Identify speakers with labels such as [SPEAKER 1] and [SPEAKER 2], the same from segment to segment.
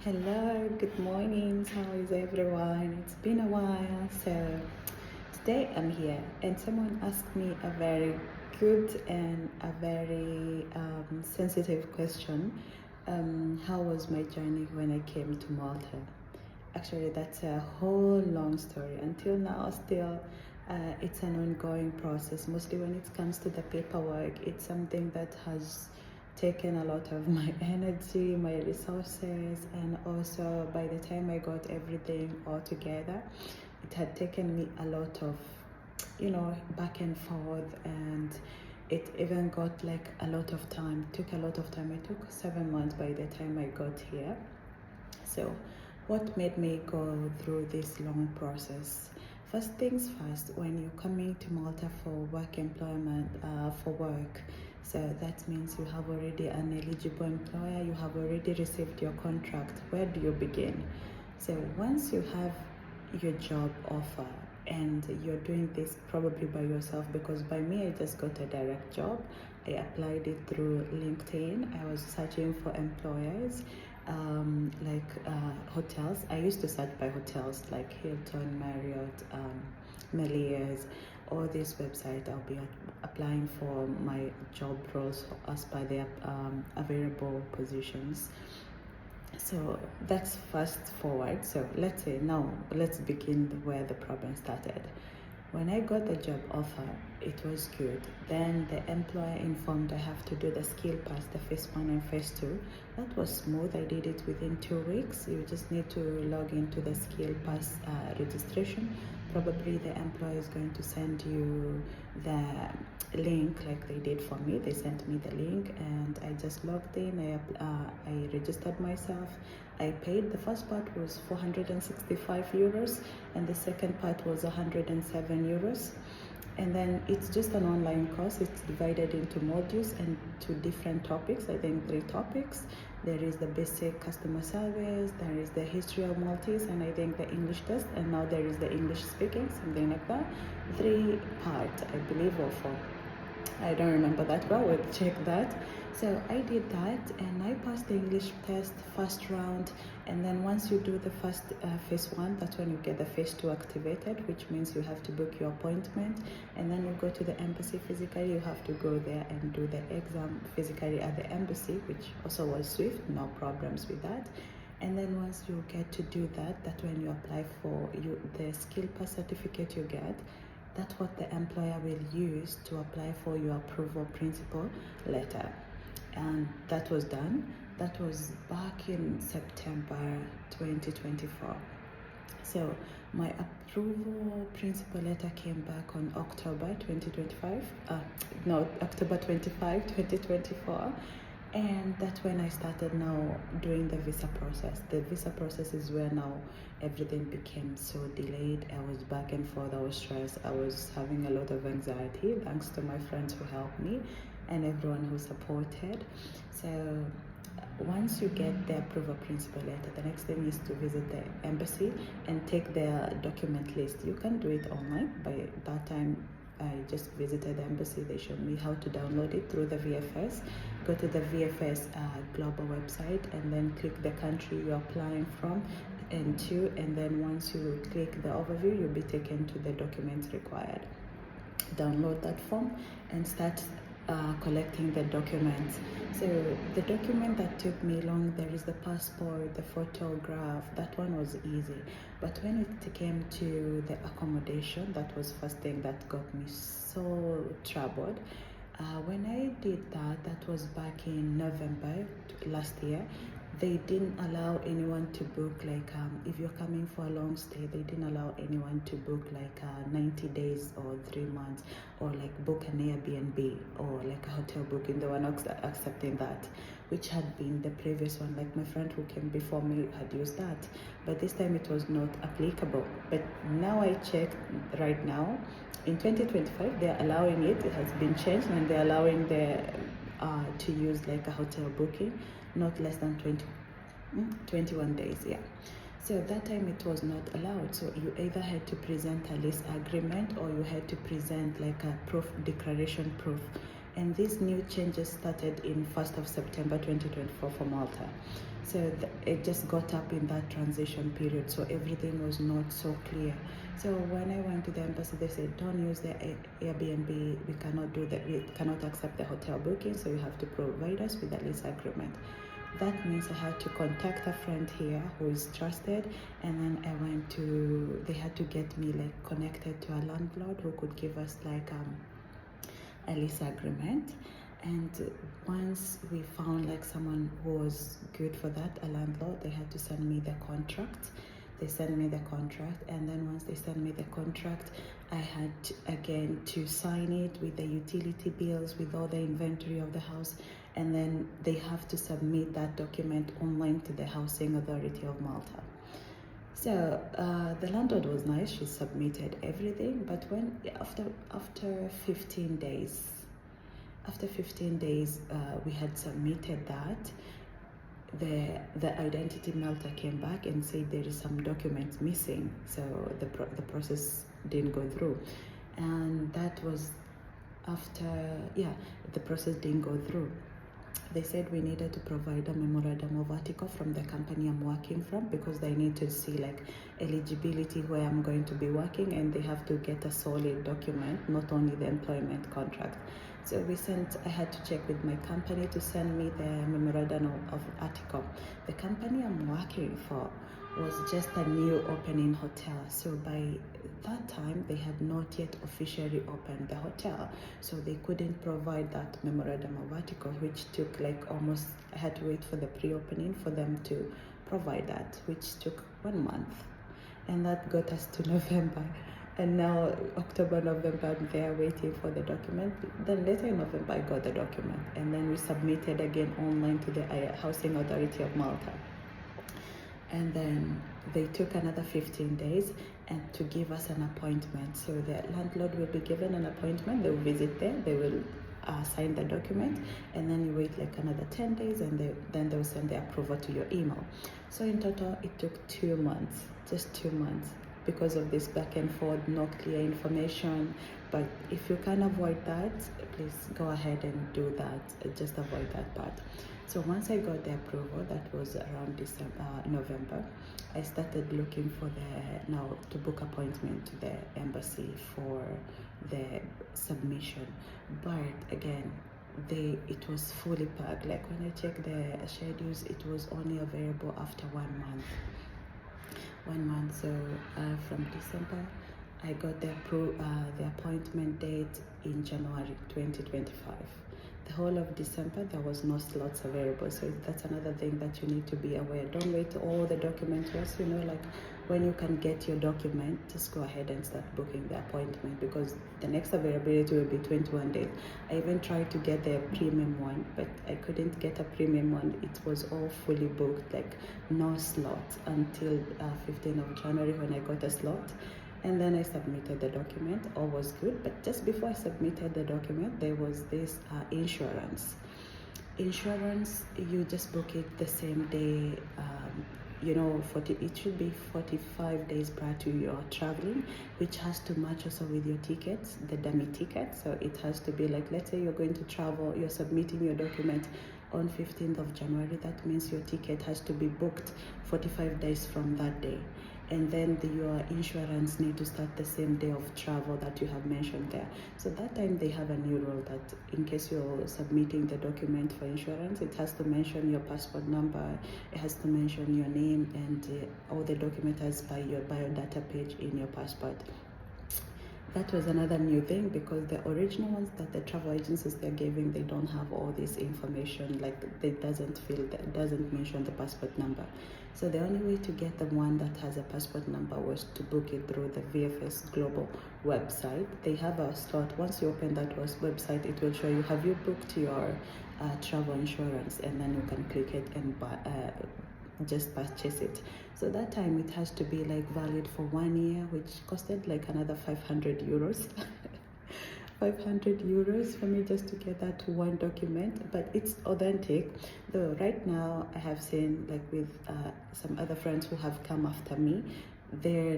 [SPEAKER 1] Hello, good morning. How is everyone? It's been a while. So today I'm here, and someone asked me a very good and a very sensitive question. How was my journey when I came to Malta? Actually, that's a whole long story. Until now, still, it's an ongoing process. Mostly when it comes to the paperwork, it's something that has taken a lot of my energy, my resources, and also by the time I got everything all together, it had taken me a lot of, back and forth, and it even got like a lot of time. It took a lot of time. It took 7 months by the time I got here. So, what made me go through this long process? First things first, when you're coming to Malta for work employment, for work, so that means you have already an eligible employer, you have already received your contract. Where do you begin? So, once you have your job offer and you're doing this probably by yourself, because by me, I just got a direct job. I applied it through LinkedIn. I was searching for employers, hotels. I used to search by hotels like Hilton, Marriott, Meliers, all these websites. I'll be applying for my job roles as per their available positions. So that's fast forward. So let's say now let's begin where the problem started. When I got the job offer, it was good. Then the employer informed I have to do the skill pass, the phase one and phase two. That was smooth. I did it within 2 weeks. You just need to log into the skill pass registration. Probably the employer is going to send you the link like they did for me. They sent me the link and I just logged in. I registered myself. I paid. The first part was 465 euros and the second part was 107 euros. And then it's just an online course. It's divided into modules and two different topics. I think 3 topics. There is the basic customer service, there is the history of Maltese, and I think the English test, and now there is the English speaking, something like that. 3 part, I believe, or 4. I don't remember that well. We'll check that. So I did that and I passed the English test first round. And then once you do the first phase one, that's when you get the phase two activated, which means you have to book your appointment. And then you go to the embassy physically. You have to go there and do the exam physically at the embassy, which also was swift, no problems with that. And then once you get to do that, that's when you apply for the skill pass certificate you get. That's what the employer will use to apply for your approval principle letter. And that was done. That was back in September 2024. So my approval principle letter came back on October 2025. October 25, 2024. And that's when I started now doing the visa process. The visa process is where now everything became so delayed. I was back and forth, I was stressed, I was having a lot of anxiety, thanks to my friends who helped me and everyone who supported. So once you get the approval principle letter, the next thing is to visit the embassy and take their document list. You can do it online. By that time, I just visited the embassy. They showed me how to download it through the VFS. Go to the VFS global website and then click the country you're applying from and to, and then once you click the overview, you'll be taken to the documents required. Download that form and start collecting the documents. So the document that took me long, there is the passport, the photograph. That one was easy. But when it came to the accommodation, that was first thing that got me so troubled. When I did that, that was back in November last year. They didn't allow anyone to book if you're coming for a long stay, they didn't allow anyone to book 90 days or 3 months, or book an Airbnb or a hotel booking. They were not accepting that, which had been the previous one. Like my friend who came before me had used that, but this time it was not applicable. But now I checked right now in 2025 they're allowing it. It has been changed and they're allowing to use a hotel booking not less than 21 days. Yeah, so that time it was not allowed. So you either had to present a lease agreement or you had to present a proof, declaration proof. and these new changes started in 1st of September 2024 for Malta. So it just got up in that transition period, so everything was not so clear. So when I went to the embassy, they said, don't use the Airbnb, we cannot do that, we cannot accept the hotel booking, so you have to provide us with a lease agreement. That means I had to contact a friend here who is trusted, and then I went to, they had to get me like connected to a landlord who could give us like a lease agreement. And once we found like someone who was good for that, a landlord, they had to send me the contract. They sent me the contract, and then once they sent me the contract, I had again to sign it with the utility bills, with all the inventory of the house, and then they have to submit that document online to the Housing Authority of Malta. So the landlord was nice, she submitted everything, but when after 15 days, we had submitted that, the identity Malta came back and said there is some documents missing, so the process didn't go through. And that was after, the process didn't go through. They said we needed to provide a memorandum of article from the company I'm working from, because they need to see like eligibility where I'm going to be working, and they have to get a solid document, not only the employment contract. So I had to check with my company to send me the memorandum of article. The company I'm working for was just a new opening hotel, so by that time they had not yet officially opened the hotel, so they couldn't provide that memorandum of article, which took like almost, I had to wait for the pre-opening for them to provide that, which took 1 month, and that got us to November. And now October, November, I'm there waiting for the document. Then later in November I got the document, and then we submitted again online to the Housing Authority of Malta. And then they took another 15 days and to give us an appointment. So the landlord will be given an appointment, they will visit there, they will sign the document, and then you wait like another 10 days, and then they will send the approval to your email. So in total it took 2 months, just 2 months, because of this back and forth, no clear information. But if you can avoid that, please go ahead and do that, just avoid that part. So once I got the approval, that was around November, I started looking for to book appointment to the embassy for the submission. But again, it was fully packed. Like when I checked the schedules, it was only available after 1 month. 1 month. So from December, I got the appointment date in January 2025. The whole of December, there was no slots available. So that's another thing that you need to be aware. Don't wait till all the documents was, like when you can get your document, just go ahead and start booking the appointment, because the next availability will be 21 days. I even tried to get the premium one, but I couldn't get a premium one. It was all fully booked, like no slots until 15th of January when I got a slot. And then I submitted the document, all was good. But just before I submitted the document, there was this insurance. Insurance, you just book it the same day. It should be 45 days prior to your traveling, which has to match also with your tickets, the dummy ticket. So it has to be like, let's say you're going to travel, you're submitting your document on 15th of January. That means your ticket has to be booked 45 days from that day. And then your insurance need to start the same day of travel that you have mentioned there. So that time they have a new rule that in case you're submitting the document for insurance, it has to mention your passport number, it has to mention your name, and all the documents by your biodata page in your passport. That was another new thing, because the original ones that the travel agencies they're giving, they don't have all this information, like it doesn't mention the passport number. So the only way to get the one that has a passport number was to book it through the VFS Global website. They have a slot. Once you open that website, it will show you, have you booked your travel insurance, and then you can click it and just purchase it. So that time it has to be like valid for 1 year, which costed like another 500 euros 500 euros for me just to get that one document. But it's authentic, though right now I have seen, like with some other friends who have come after me, there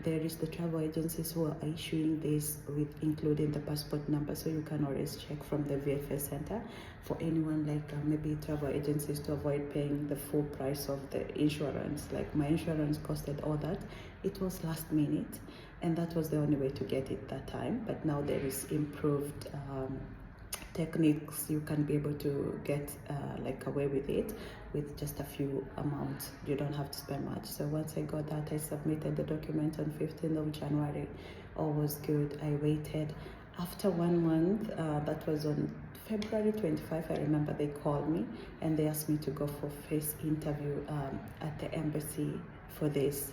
[SPEAKER 1] is the travel agencies who are issuing this with including the passport number, so you can always check from the VFS center. For anyone like maybe travel agencies, to avoid paying the full price of the insurance, like my insurance costed all that, it was last minute, and that was the only way to get it that time. But now there is improved techniques. You can be able to get like away with it with just a few amounts. You don't have to spend much. So once I got that, I submitted the document on 15th of January. All was good. I waited after 1 month. That was on February 25. I remember they called me and they asked me to go for first interview at the embassy for this.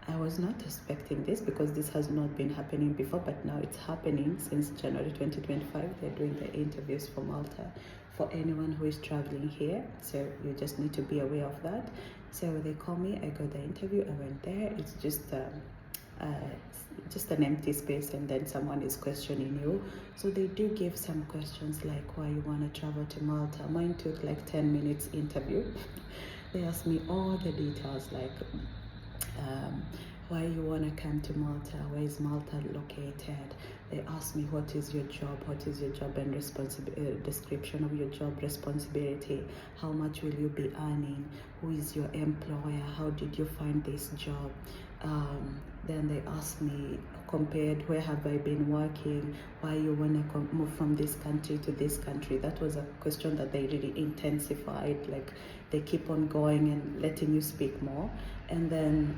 [SPEAKER 1] I was not expecting this because this has not been happening before, but now it's happening since January 2025. They're doing the interviews for Malta for anyone who is traveling here. So you just need to be aware of that. So they called me, I got the interview, I went there. It's just an empty space, and then someone is questioning you. So they do give some questions like why you want to travel to Malta. Mine took like 10 minutes interview. They asked me all the details, like why you want to come to Malta, where is Malta located. They asked me what is your job and description of your job responsibility, how much will you be earning, who is your employer, how did you find this job. Then they asked me, compared, where have I been working, why you want to move from this country to this country. That was a question that they really intensified, like they keep on going and letting you speak more. And then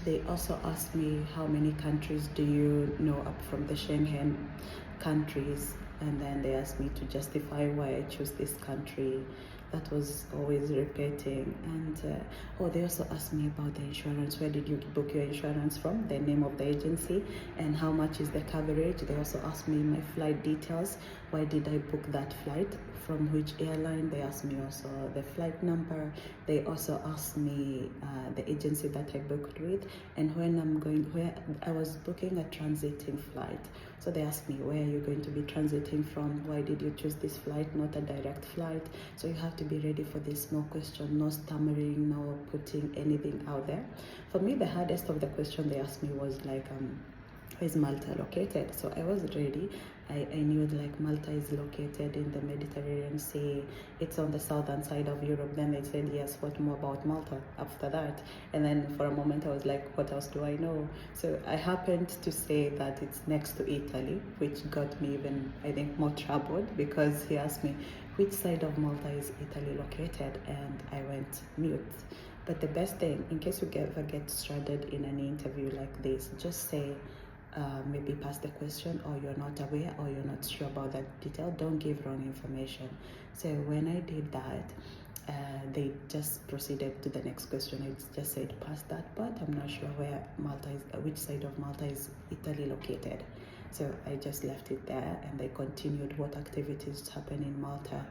[SPEAKER 1] they also asked me how many countries do you know up from the Schengen countries, and then they asked me to justify why I chose this country. That was always repeating. And they also asked me about the insurance. Where did you book your insurance from, the name of the agency, and how much is the coverage. They also asked me my flight details. Why did I book that flight, from which airline. They asked me also the flight number. They also asked me the agency that I booked with, and where I was booking a transiting flight. So they asked me, where are you going to be transiting from, why did you choose this flight, not a direct flight. So you have to be ready for this small question, no stammering, no putting anything out there. For me, the hardest of the question they asked me was like, where is Malta located? So I was ready. I knew like Malta is located in the Mediterranean Sea. It's on the southern side of Europe. Then they said, yes, what more about Malta after that? And then for a moment I was like, what else do I know? So I happened to say that it's next to Italy, which got me even, I think, more troubled, because he asked me, which side of Malta is Italy located? And I went mute. But the best thing, in case you ever get stranded in an interview like this, just say, maybe pass the question, or you're not aware, or you're not sure about that detail. Don't give wrong information. So when I did that, they just proceeded to the next question. I just said, pass that, but I'm not sure where Malta is, which side of Malta is Italy located. So I just left it there, and they continued what activities happen in Malta,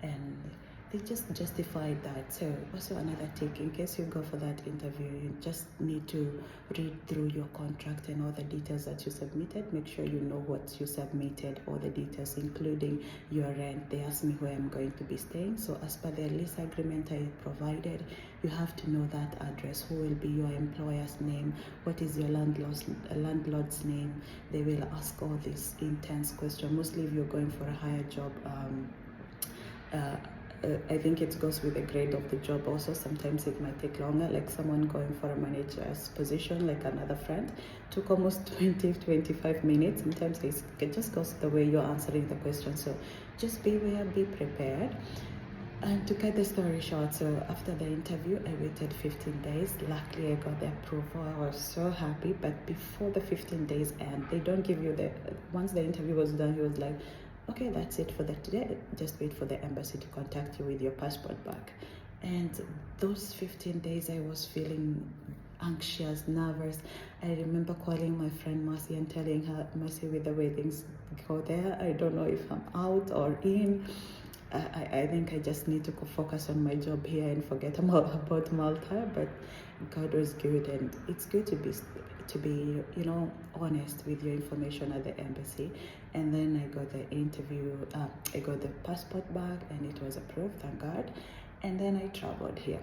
[SPEAKER 1] and they just justified that. So also another tip, in case you go for that interview, you just need to read through your contract and all the details that you submitted. Make sure you know what you submitted, all the details, including your rent. They asked me where I'm going to be staying. So as per the lease agreement I provided, you have to know that address, who will be your employer's name, what is your landlord's name. They will ask all these intense questions, mostly if you're going for a higher job. I think it goes with the grade of the job also. Sometimes it might take longer, like someone going for a manager's position, like another friend, took almost 20-25 minutes. Sometimes it just goes the way you're answering the question. So just beware, be prepared. And to cut the story short, so after the interview, I waited 15 days. Luckily, I got the approval. I was so happy. But before the 15 days end, they don't give you once the interview was done, he was like, okay, that's it for today. Just wait for the embassy to contact you with your passport back. And those 15 days, I was feeling anxious, nervous. I remember calling my friend Mercy and telling her, Mercy, with the way things go there, I don't know if I'm out or in. I think I just need to focus on my job here and forget about Malta. But God was good, and it's good to be honest with your information at the embassy. And then I got the interview, I got the passport back, and it was approved, thank God. And then I traveled here.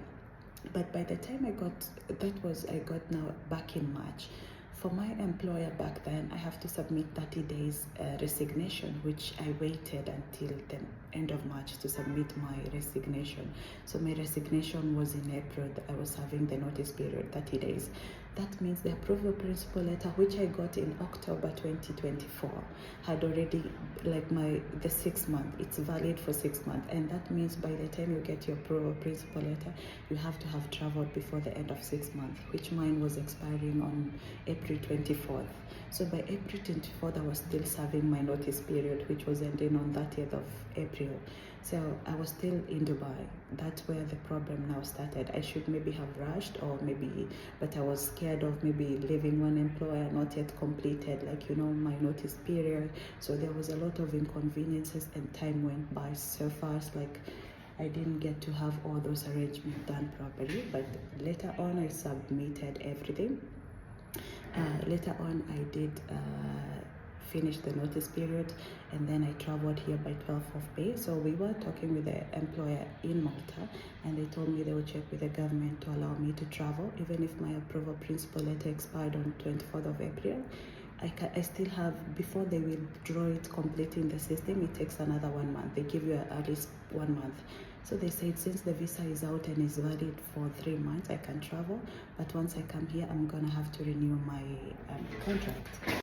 [SPEAKER 1] But by the time I got now back in March. For my employer back then, I have to submit 30 days resignation, which I waited until the end of March to submit my resignation. So my resignation was in April. I was having the notice period, 30 days. That means the approval principle letter, which I got in October 2024, had already, like the 6 month, it's valid for 6 months. And that means by the time you get your approval principle letter, you have to have traveled before the end of 6 months, which mine was expiring on April 24th. So by April 24th, I was still serving my notice period, which was ending on 30th of April. So I was still in Dubai. That's where the problem now started. I should maybe have rushed, but I was scared of maybe leaving one employer not yet completed, my notice period. So there was a lot of inconveniences and time went by so fast, I didn't get to have all those arrangements done properly. But later on, I submitted everything. Later on, I did finish the notice period, and then I traveled here by 12th of May. So we were talking with the employer in Malta, and they told me they would check with the government to allow me to travel, even if my approval principle letter expired on 24th of April. I still have, before they withdraw it completely in the system, it takes another 1 month. They give you at least 1 month. So they said since the visa is out and is valid for 3 months, I can travel. But once I come here, I'm gonna have to renew my contract.